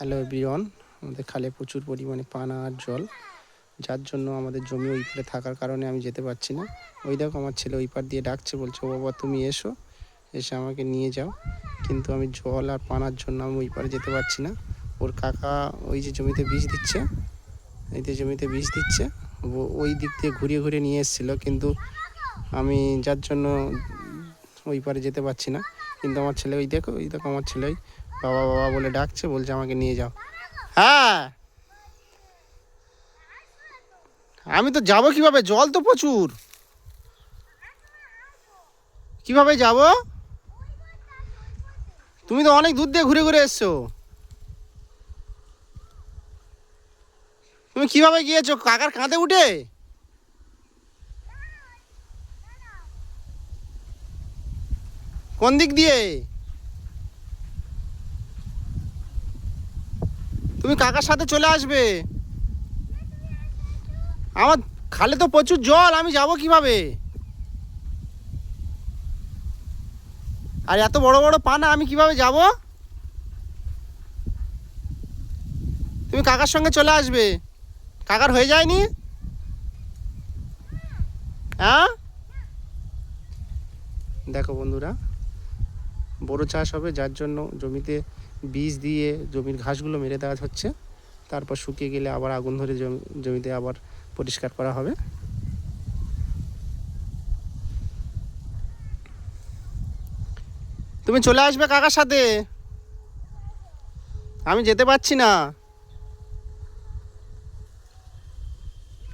Hello everyone, আমাদের খালে প্রচুর পরিমাণে পানা আর জল, যার জন্য আমাদের জমি ওই পারে থাকার কারণে আমি যেতে পারছি না। ওই দেখো আমার ছেলে ওই পার দিয়ে ডাকছে, বলছে ও বাবা তুমি এসো, এসে আমাকে নিয়ে যাও। কিন্তু আমি জল আর পানার জন্য আমি ওই পারে যেতে পারছি না। ওর কাকা ওই যে জমিতে বীজ দিচ্ছে, এই যে জমিতে বীজ দিচ্ছে, ওই দিক দিয়ে ঘুরিয়ে ঘুরিয়ে নিয়ে এসেছিলো, কিন্তু আমি যার জন্য ওই পারে যেতে পারছি না। কিন্তু আমার ছেলে ওই দেখো আমার ছেলে ওই বাবা বাবা বলে ডাকছে, বলছে আমাকে নিয়ে যাও। হ্যাঁ, আমি তো যাবো কিভাবে, জল তো প্রচুর, কিভাবে যাব? তুমি তো অনেক দূর দিয়ে ঘুরে ঘুরে এসছো, তুমি কিভাবে গিয়েছো? কাকার কাঁধে উঠে? কোন দিক দিয়ে? তুমি কাকার সাথে চলে আসবে। আমার খালে তো প্রচুর জল, আমি যাব কিভাবে? আর এত বড় বড় পানা, আমি কিভাবে যাব? তুমি কাকার সঙ্গে চলে আসবে। কাকার হয়ে যায়নি? হ্যাঁ, দেখো বন্ধুরা, বড় চাষ হবে, যার জন্য জমিতে বীজ দিয়ে জমির ঘাসগুলো মেরে দেওয়া হচ্ছে। তারপর শুকিয়ে গেলে আবার আগুন ধরে জমিতে আবার পরিষ্কার করা হবে। তুমি চলে আসবে কাকার সাথে, আমি যেতে পারছি না।